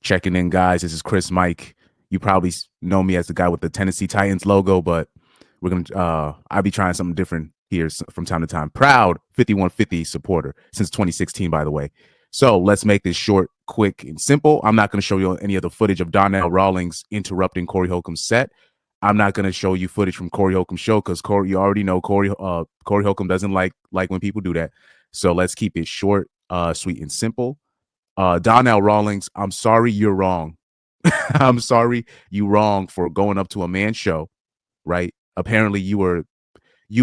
Checking in, guys. This is Chris Mike. You probably know me as the guy with the Tennessee Titans logo, but we're gonna I'll be trying something different here from time to time. Proud 5150 supporter since 2016, by the way. So let's make this short, quick, and simple. I'm not going to show you any of the footage of Donnell Rawlings interrupting Corey Holcomb's set. I'm not going to show you footage from Corey Holcomb's show because Corey, you already know Corey Holcomb doesn't like when people do that. So let's keep it short, sweet, and simple. Donnell Rawlings, I'm sorry you're wrong. I'm sorry you wrong for going up to a man's show, right? Apparently you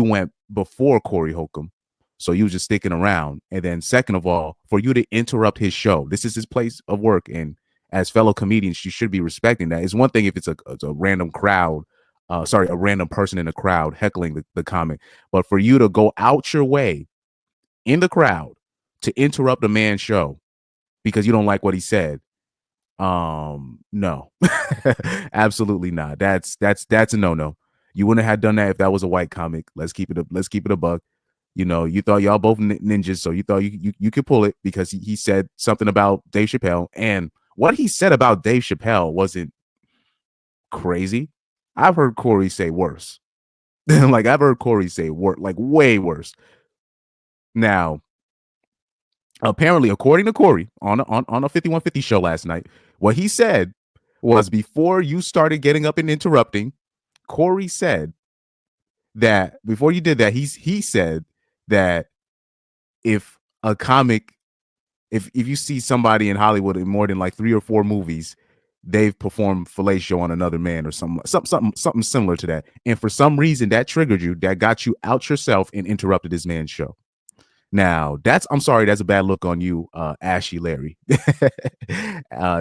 went before Corey Holcomb, so you was just sticking around. And then second of all, for you to interrupt his show, this is his place of work, and as fellow comedians, you should be respecting that. It's one thing if it's a random crowd, a random person in the crowd heckling the comic, but for you to go out your way in the crowd to interrupt a man's show because you don't like what he said, no. Absolutely not. That's a no. You wouldn't have done that if that was a white comic. Let's keep it a buck. You know, you thought y'all both ninjas, so you thought you could pull it because he said something about Dave Chappelle, and what he said about Dave Chappelle wasn't crazy. I've heard Corey say worse. Like I've heard Corey say like way worse. Now, apparently, according to Corey on a 5150 show last night, what he said was before you started getting up and interrupting, Corey said that before you did that, he said that if a comic, if you see somebody in Hollywood in more than like 3 or 4 movies, they've performed fellatio on another man or something similar to that. And for some reason that triggered you, that got you out yourself and interrupted this man's show. Now, I'm sorry, that's a bad look on you, Ashy Larry.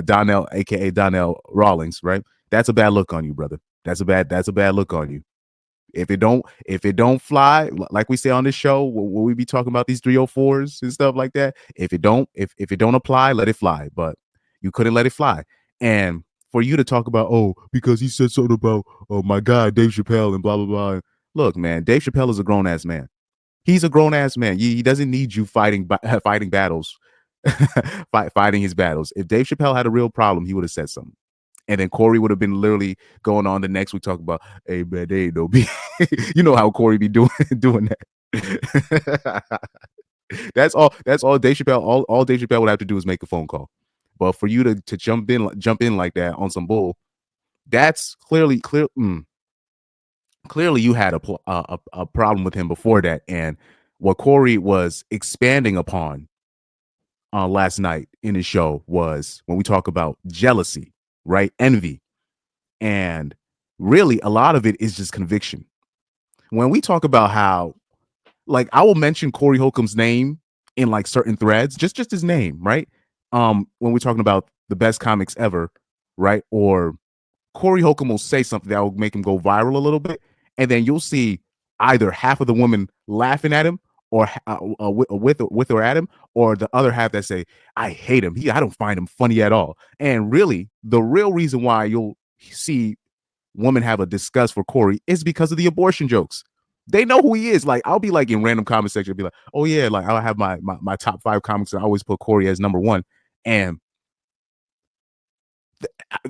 Donell, aka Donnell Rawlings, right? That's a bad look on you, brother. That's a bad look on you. If it don't fly, like we say on this show, will we be talking about these 304s and stuff like that? If it don't apply, let it fly. But you couldn't let it fly. And for you to talk about, oh, because he said something about my guy Dave Chappelle and blah blah blah. Look, man, Dave Chappelle is a grown ass man. He's a grown ass man. He doesn't need you fighting battles, fighting his battles. If Dave Chappelle had a real problem, he would have said something. And then Corey would have been literally going on the next week talk about, hey man, they ain't no be. You know how Corey be doing that. That's all Dave Chappelle. All Dave Chappelle would have to do is make a phone call. But for you to jump in like that on some bull, that's clearly. Clearly you had a problem with him before that, and what Corey was expanding upon last night in his show was when we talk about jealousy, right? Envy, and really a lot of it is just conviction. When we talk about how, like, I will mention Corey Holcomb's name in like certain threads, just his name, right? When we're talking about the best comics ever, right? Or Corey Holcomb will say something that will make him go viral a little bit, and then you'll see either half of the women laughing at him or with or at him, or the other half that say, I hate him. I don't find him funny at all. And really, the real reason why you'll see women have a disgust for Corey is because of the abortion jokes. They know who he is. Like, I'll be like in random comment section, I'll be like, oh yeah, like I'll have my top 5 comics, and I always put Corey as number 1. And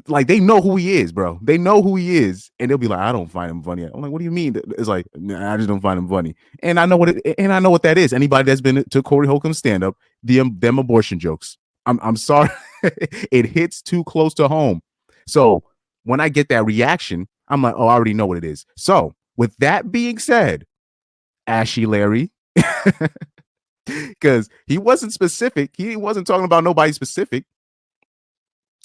like, they know who he is, bro. They know who he is, and they'll be like, I don't find him funny. I'm like, what do you mean? It's like, nah, I just don't find him funny. And I know what that is. Anybody that's been to Corey Holcomb's stand-up, them abortion jokes. I'm sorry. It hits too close to home. So when I get that reaction, I'm like, oh, I already know what it is. So with that being said, Ashy Larry, because he wasn't specific. He wasn't talking about nobody specific.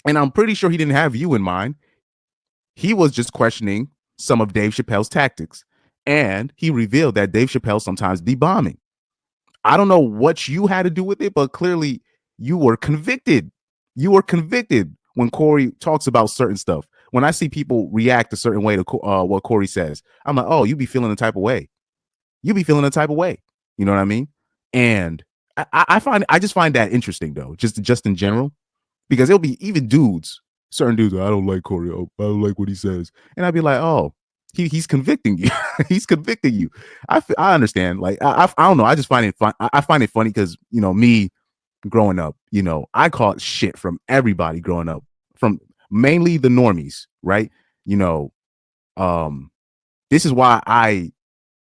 And I'm pretty sure he didn't have you in mind. He was just questioning some of Dave Chappelle's tactics. And he revealed that Dave Chappelle sometimes be bombing. I don't know what you had to do with it, but clearly you were convicted. You were convicted when Corey talks about certain stuff. When I see people react a certain way to what Corey says, I'm like, oh, you be feeling the type of way. You be feeling the type of way. You know what I mean? And I just find that interesting, though, just in general. Because it'll be even certain dudes, I don't like Corey. I don't like what he says. And I'd be like, oh, he's convicting you. He's convicting you. I understand. Like, I don't know. I just find it fun. I find it funny because, you know, me growing up, you know, I caught shit from everybody growing up from mainly the normies, right? You know, um, this is why I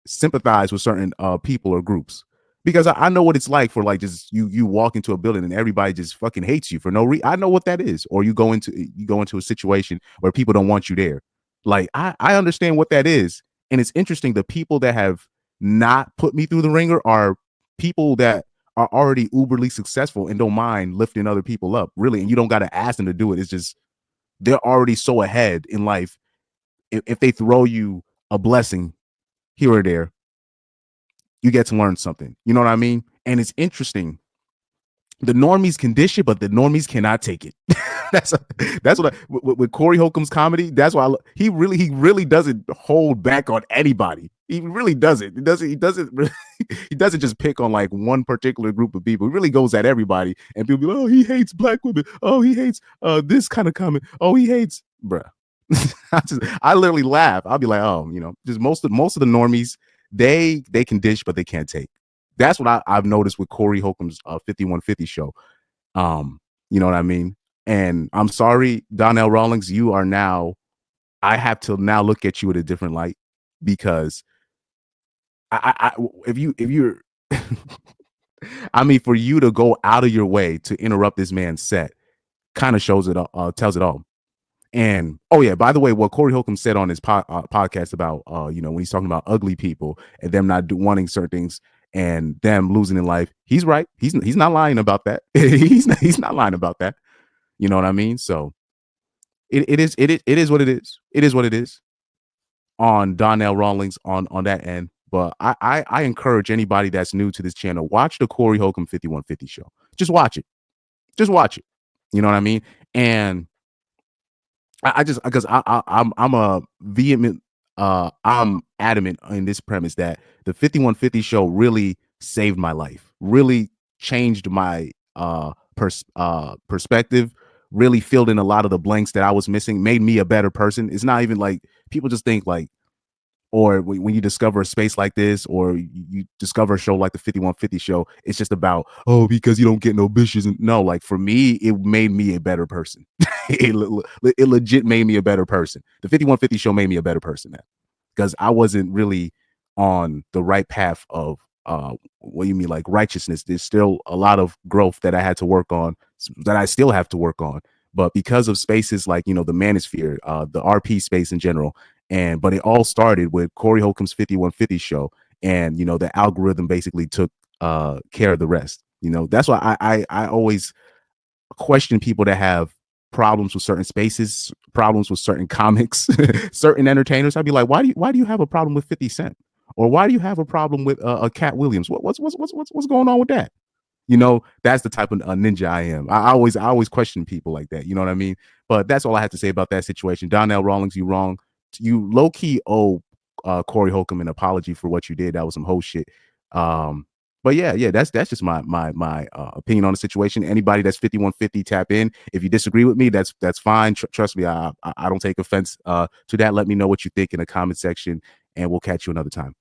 sympathize with certain people or groups because I know what it's like for like just you walk into a building and everybody just fucking hates you for no reason. I know what that is. Or you go into a situation where people don't want you there. Like I understand what that is, and it's interesting. The people that have not put me through the ringer are people that are already uberly successful and don't mind lifting other people up, really. And you don't got to ask them to do it. It's just they're already so ahead in life. If they throw you a blessing here or there, you get to learn something. You know what I mean? And it's interesting. The normies can dish it, but the normies cannot take it. that's what with Corey Holcomb's comedy. That's why he really doesn't hold back on anybody. He really doesn't. He doesn't just pick on like one particular group of people. He really goes at everybody, and people be like, "Oh, he hates black women. Oh, he hates this kind of comment. Oh, he hates, bruh." I literally laugh. I'll be like, "Oh, just most of the normies, they can dish, but they can't take." That's what I've noticed with Corey Holcomb's 5150 show. You know what I mean? And I'm sorry, Donell Rawlings, you are now, I have to now look at you with a different light because if you're, I mean, for you to go out of your way to interrupt this man's set kind of shows it, tells it all. And oh yeah, by the way, what Corey Holcomb said on his podcast about when he's talking about ugly people and them not wanting certain things and them losing in life, he's right. He's not lying about that. he's not lying about that. You know what I mean? So it is what it is. It is what it is on Donell Rawlings on that end. But I encourage anybody that's new to this channel, watch the Corey Holcomb 5150 show. Just watch it. Just watch it. You know what I mean? And I just because I'm a vehement I'm adamant in this premise that the 5150 show really saved my life, really changed my perspective, really filled in a lot of the blanks that I was missing, made me a better person. It's not even like people just think like, or when you discover a space like this, or you discover a show like the 5150 show, it's just about, oh, because you don't get no bitches. No, like for me, it made me a better person. it legit made me a better person. The 5150 show made me a better person, man, because I wasn't really on the right path of what you mean, like righteousness. There's still a lot of growth that I had to work on, that I still have to work on. But because of spaces like, the manosphere, the RP space in general, but it all started with Corey Holcomb's 5150 show, and the algorithm basically took care of the rest. That's why I always question people that have problems with certain spaces, problems with certain comics, certain entertainers. I'd be like, why do you have a problem with 50 Cent, or why do you have a problem with a Cat Williams? What's going on with that? That's the type of ninja I am. I always question people like that. You know what I mean? But that's all I have to say about that situation. Donell Rawlings, you wrong. You low key owe Corey Holcomb an apology for what you did. That was some whole shit. But yeah, that's just my opinion on the situation. Anybody that's 5150, tap in. If you disagree with me, that's fine. Trust me, I don't take offense to that. Let me know what you think in the comment section, and we'll catch you another time.